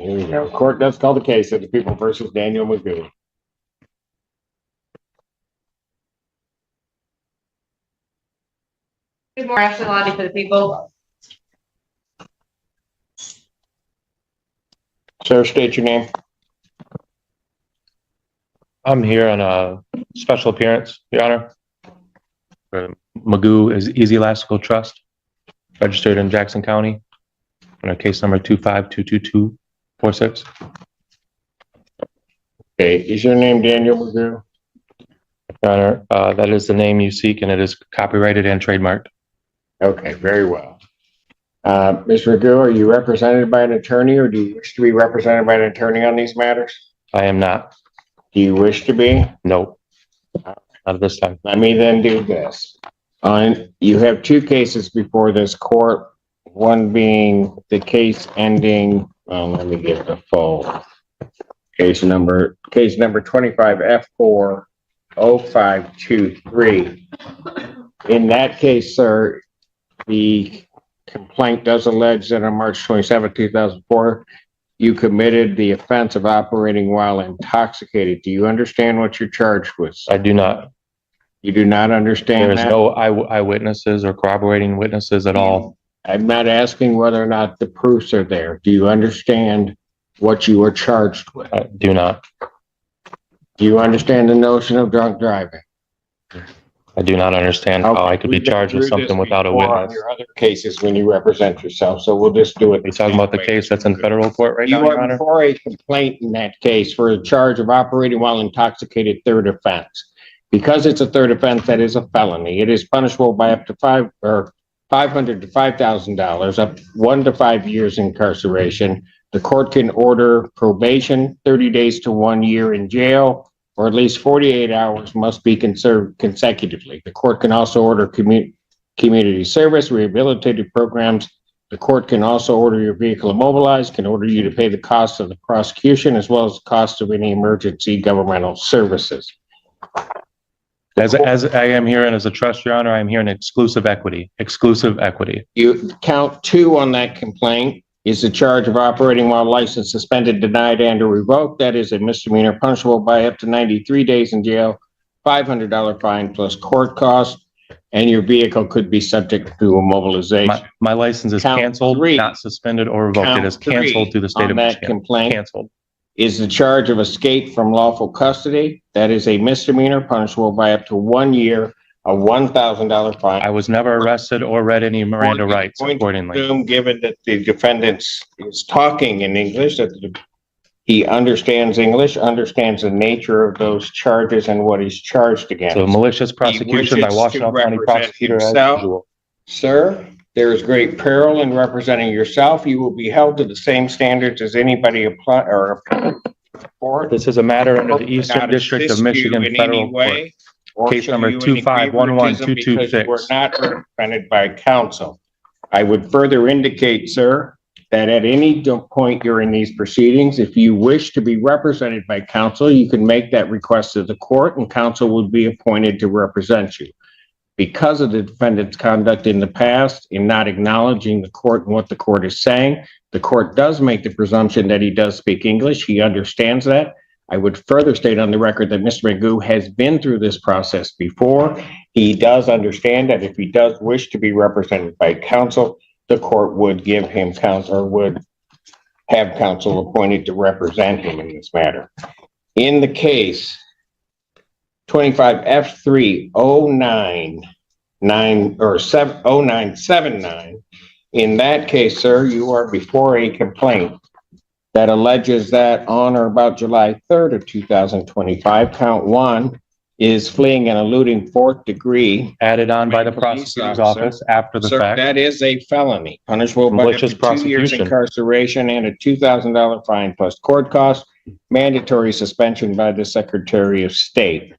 Here we go. Court does call the case of the people versus Daniel Magoo. Good morning, Ashley Lottie for the people. Sir, state your name. I'm here on a special appearance, Your Honor. Magoo is Easy Elastical Trust, registered in Jackson County, on case number 2522246. Okay, is your name Daniel Magoo? Your Honor, that is the name you seek, and it is copyrighted and trademarked. Okay, very well. Ms. Magoo, are you represented by an attorney, or do you wish to be represented by an attorney on these matters? I am not. Do you wish to be? No, not at this time. Let me then do this. You have two cases before this court, one being the case ending, let me get the full case number 25F40523. In that case, sir, the complaint does allege that on March 27, 2004, you committed the offense of operating while intoxicated. Do you understand what you're charged with? I do not. You do not understand There is that? no eyewitnesses or corroborating witnesses at all. I'm not asking whether or not the proofs are there. Do you understand what you were charged with? I do not. Do you understand the notion of drunk driving? I do not understand how I could be charged with something without a witness. Your other cases when you represent yourself, so we'll just do it. Are you talking about the case that's in federal court right now, You Your are Honor? before a complaint in that case for a charge of operating while intoxicated, third offense. Because it's a third offense, that is a felony. It is punishable by up to $500 to $5,000, up 1 to 5 years incarceration. The court can order probation, 30 days to 1 year in jail, or at least 48 hours must be conserved consecutively. The court can also order community service, rehabilitative programs. The court can also order your vehicle immobilized, can order you to pay the cost of the prosecution, as well as the cost of any emergency governmental services. As I am here and as a trust, Your Honor, I am here in exclusive equity. You count 2 on that complaint is the charge of operating while license suspended, denied, and or revoked. That is a misdemeanor punishable by up to 93 days in jail, $500 fine plus court costs, and your vehicle could be subject to immobilization. My license is Count canceled, 3. not suspended or revoked. It is Count 3 canceled through the state on of that Michigan. complaint Canceled. is the charge of escape from lawful custody. That is a misdemeanor punishable by up to 1 year, a $1,000 fine. I was never arrested or read any Miranda rights accordingly. Given that the defendant is talking in English, that he understands English, understands the nature of those charges and what he's charged against. So malicious prosecution by Washtenaw County prosecutor as usual. Sir, there is great peril in representing yourself. You will be held to the same standards as anybody apply or for. This is a matter under the Eastern District of Michigan Federal Court. Case number 2511226. We're not represented by counsel. I would further indicate, sir, that at any point during these proceedings, if you wish to be represented by counsel, you can make that request to the court and counsel would be appointed to represent you. Because of the defendant's conduct in the past in not acknowledging the court and what the court is saying, the court does make the presumption that he does speak English. He understands that. I would further state on the record that Mr. Magoo has been through this process before. He does understand that if he does wish to be represented by counsel, the court would give him counsel or would have counsel appointed to represent him in this matter. In the case 25F30979, in that case, sir, you are before a complaint that alleges that on or about July 3rd of 2025, count 1 is fleeing and eluding 4th degree. Added on by the prosecutor's office after the fact. That is a felony, punishable by up to 2 years incarceration and a $2,000 fine plus court costs, mandatory suspension by the Secretary of State.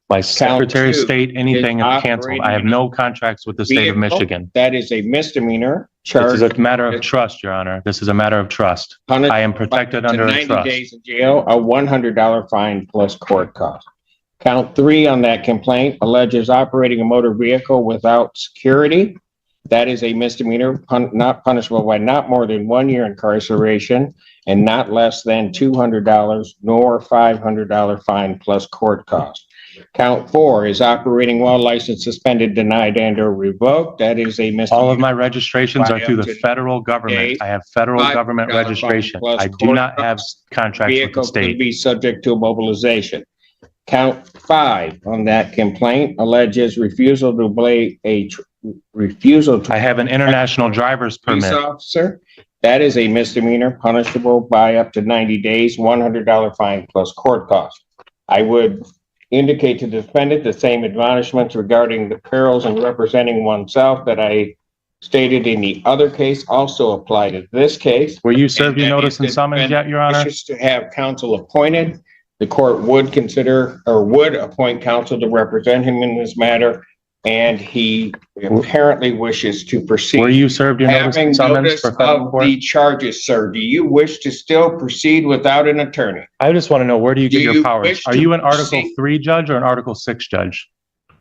My Secretary of State, anything is canceled. I have no contracts with the state of Michigan. That is a misdemeanor This charge. is a matter of trust, Your Honor. This is a matter of trust. I am protected under a 90 trust. days in jail, a $100 fine plus court cost. Count 3 on that complaint alleges operating a motor vehicle without security. That is a misdemeanor, not punishable by not more than 1 year incarceration and not less than $200 nor $500 fine plus court costs. Count 4 is operating while license suspended, denied, and or revoked. That is a misdemeanor. All of my registrations are through the federal government. I have federal government registration. I do not have contracts with the Vehicle could state. be subject to mobilization. Count 5 on that complaint alleges refusal to obey refusal to I have an international driver's police permit. officer. That is a misdemeanor punishable by up to 90 days, $100 fine plus court costs. I would indicate to the defendant the same admonishments regarding the perils in representing oneself that I stated in the other case also apply to this case. Were you served your And notice and if the summons yet, Your Honor? wishes to have counsel appointed, the court would consider or would appoint counsel to represent him in this matter, and he apparently wishes to proceed. Were you served your notice Having and summons notice for federal of court? the charges, sir, do you wish to still proceed without an attorney? I just want to know, where do you get Do your you powers? wish Are to you an Article proceed? 3 judge or an Article 6 judge?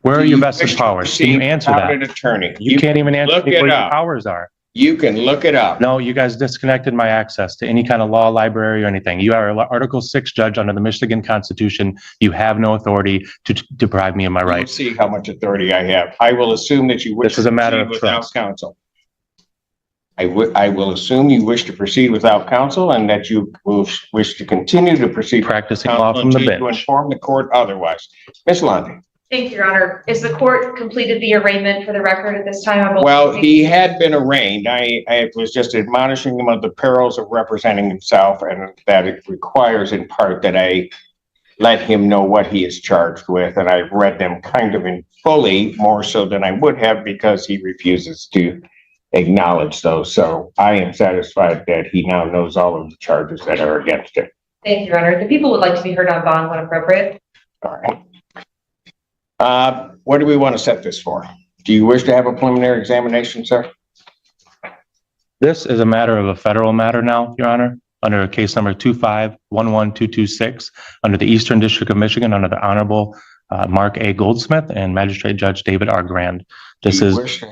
Where are Do your you vested wish to powers? Can you proceed answer without that? an attorney? You can't even answer look me it what your up. powers are. You can look it up. No, you guys disconnected my access to any kind of law library or anything. You are an Article 6 judge under the Michigan Constitution. You have no authority to deprive me of my We'll rights. see how much authority I have. I will assume that you wish This is to a matter proceed of without trust. counsel. I will assume you wish to proceed without counsel and that you will wish to continue to proceed. Practicing law from the until you bench. inform the court otherwise. Ms. Lundy. Thank you, Your Honor. Is the court completed the arraignment for the record at this time? on both Well, cases? he had been arraigned. I was just admonishing him of the perils of representing himself and that it requires in part that I let him know what he is charged with. And I've read them kind of in fully, more so than I would have because he refuses to acknowledge those. So I am satisfied that he now knows all of the charges that are against him. Thank you, Your Honor. The people would like to be heard on bond when appropriate. All right. What do we want to set this for? Do you wish to have a preliminary examination, sir? This is a matter of a federal matter now, Your Honor, under case number 2511226, under the Eastern District of Michigan, under the Honorable Mark A. Goldsmith and Magistrate Judge David R. Grand. There is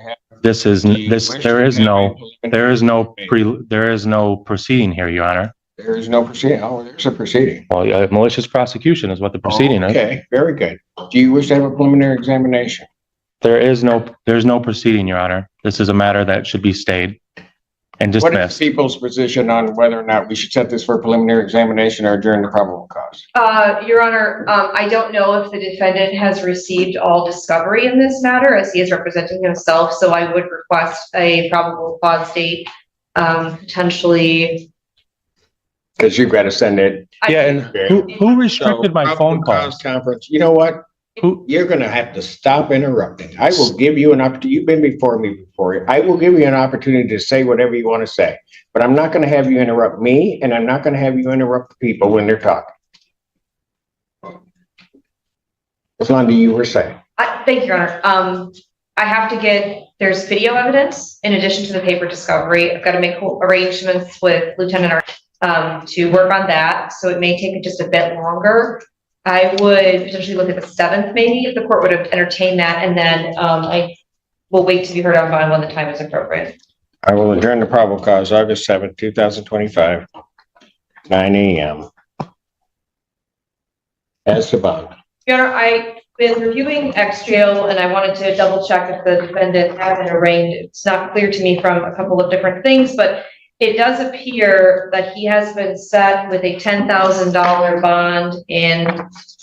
no proceeding here, Your Honor. There is no proceeding. Oh, there's a proceeding. Well, malicious prosecution is what the proceeding is. Okay, very good. Do you wish to have a preliminary examination? There's no proceeding, Your Honor. This is a matter that should be stayed and What is dismissed. the people's position on whether or not we should set this for a preliminary examination or adjourn the probable cause? Your Honor, I don't know if the defendant has received all discovery in this matter as he is representing himself, so I would request a probable cause date, potentially. Because you've got to send it. Yeah, and who restricted my phone calls? Conference. You know what? Who? You're going to have to stop interrupting. I will give you an opportunity. You've been before me before. I will give you an opportunity to say whatever you want to say, but I'm not going to have you interrupt me, and I'm not going to have you interrupt the people when they're talking. Ms. Lundy, you were saying. Thank you, Your Honor. I have to there's video evidence in addition to the paper discovery. I've got to make arrangements with Lieutenant to work on that. So it may take just a bit longer. I would potentially look at the 7th, maybe, if the court would have entertained that. And then I will wait to be heard on bond when the time is appropriate. I will adjourn the probable cause August 7th, 2025, 9 a.m. As to bond. Your Honor, I've been reviewing ex-jail and I wanted to double check if the defendant had been arraigned. It's not clear to me from a couple of different things, but it does appear that he has been set with a $10,000 bond in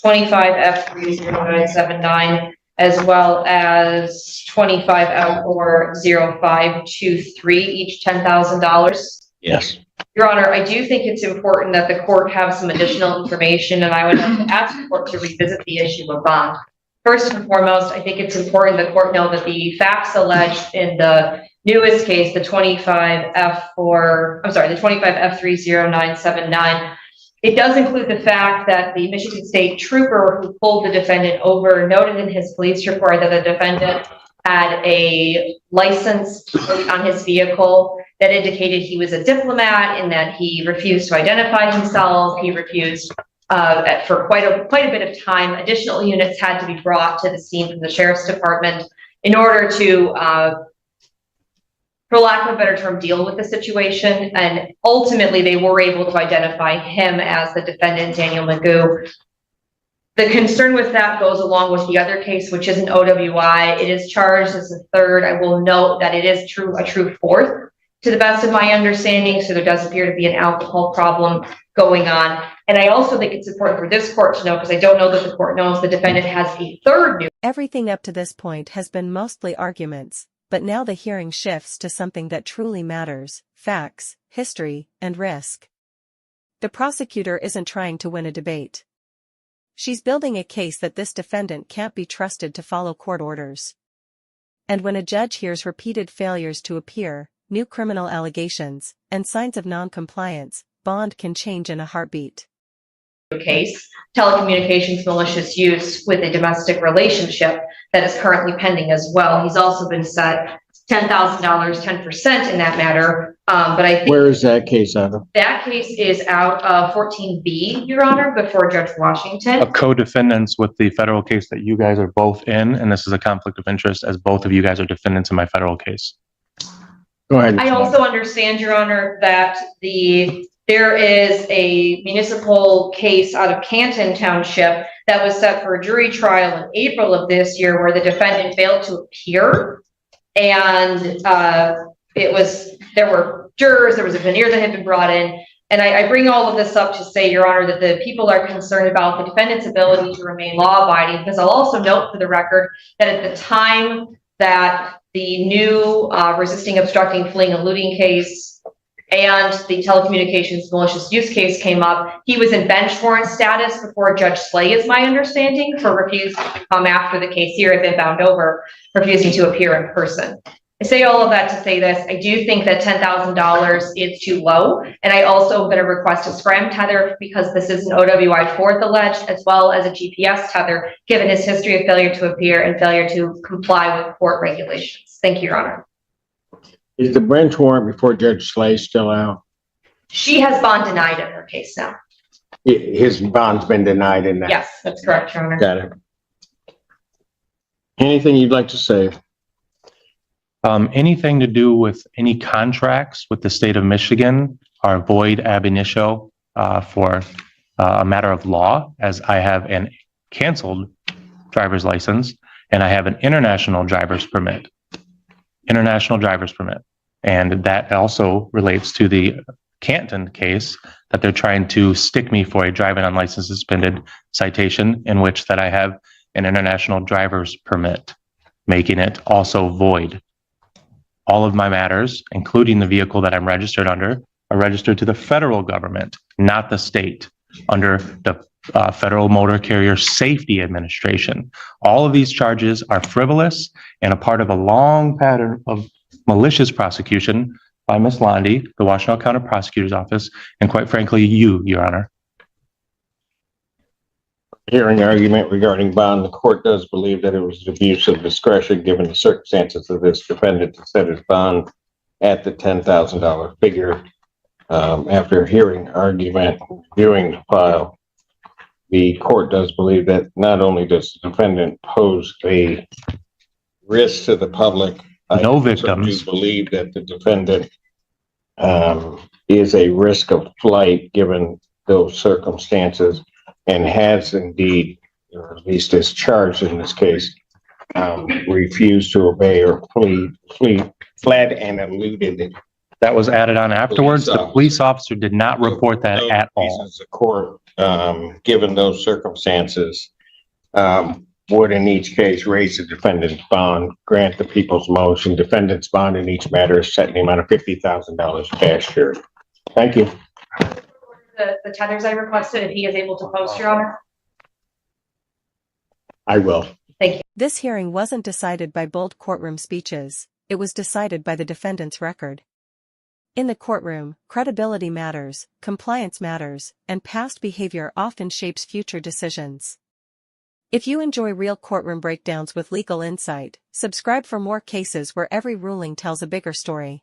25F30979, as well as 25F40523, each $10,000. Yes. Your Honor, I do think it's important that the court have some additional information, and I would like to ask the court to revisit the issue of bond. First and foremost, I think it's important the court know that the facts alleged in the newest case, the 25F30979, it does include the fact that the Michigan State trooper who pulled the defendant over noted in his police report that the defendant had a license on his vehicle that indicated he was a diplomat and that he refused to identify himself. He refused for quite a bit of time. Additional units had to be brought to the scene from the sheriff's department in order to for lack of a better term, deal with the situation. And ultimately, they were able to identify him as the defendant, Daniel Magoo. The concern with that goes along with the other case, which is an OWI. It is charged as a third. I will note that it is a true fourth, to the best of my understanding. So there does appear to be an alcohol problem going on. And I also think it's important for this court to know, because I don't know that the court knows, the defendant has a third new. Everything up to this point has been mostly arguments, but now the hearing shifts to something that truly matters: facts, history, and risk. The prosecutor isn't trying to win a debate. She's building a case that this defendant can't be trusted to follow court orders. And when a judge hears repeated failures to appear, new criminal allegations, and signs of non-compliance, bond can change in a heartbeat. Case, telecommunications malicious use with a domestic relationship that is currently pending as well. He's also been set $10,000, 10% in that matter. But I think Where is that case out of? that case is out of 14B, Your Honor, before Judge Washington. A co-defendants with the federal case that you guys are both in, and this is a conflict of interest as both of you guys are defendants in my federal case. Go ahead. I also understand, Your Honor, that there is a municipal case out of Canton Township that was set for a jury trial in April of this year, where the defendant failed to appear. And there were jurors, there was a veneer that had been brought in. And I bring all of this up to say, Your Honor, that the people are concerned about the defendant's ability to remain law-abiding, because I'll also note for the record that at the time that the new resisting, obstructing, fleeing, eluding case and the telecommunications malicious use case came up, he was in bench warrant status before Judge Slay, is my understanding, for refusing to come after the case here had been found over, refusing to appear in person. I say all of that to say this: I do think that $10,000 is too low. And I also am going to request a scram tether, because this is an OWI fourth alleged, as well as a GPS tether, given his history of failure to appear and failure to comply with court regulations. Thank you, Your Honor. Is the bench warrant before Judge Slay still out? She has bond denied in her case now. His bond's been denied in that? Yes, that's correct, Your Honor. Got it. Anything you'd like to say? Anything to do with any contracts with the state of Michigan are void ab initio for a matter of law, as I have an canceled driver's license and I have an international driver's permit. And that also relates to the Canton case that they're trying to stick me for a driving unlicensed suspended citation, in which that I have an international driver's permit, making it also void. All of my matters, including the vehicle that I'm registered under, are registered to the federal government, not the state, under the Federal Motor Carrier Safety Administration. All of these charges are frivolous and a part of a long pattern of malicious prosecution by Ms. Londy, the Washtenaw County Prosecutor's Office, and quite frankly, you, Your Honor. Hearing argument regarding bond, the court does believe that it was an abuse of discretion, given the circumstances of this defendant, to set his bond at the $10,000 figure. After hearing argument, viewing the file, the court does believe that not only does the defendant pose a risk to the public, No I victims. do believe that the defendant is a risk of flight given those circumstances, and has indeed, or at least is charged in this case, refused to obey or fled and eluded. That was added on afterwards. The police officer did not report that at all. The court, given those circumstances, would in each case raise the defendant's bond, grant the people's motion. Defendant's bond in each matter is set in the amount of $50,000 cash here. Thank you. The tethers I requested, if he is able to post, Your Honor. I will. Thank you. This hearing wasn't decided by bold courtroom speeches, it was decided by the defendant's record. In the courtroom, credibility matters, compliance matters, and past behavior often shapes future decisions. If you enjoy real courtroom breakdowns with legal insight, subscribe for more cases where every ruling tells a bigger story.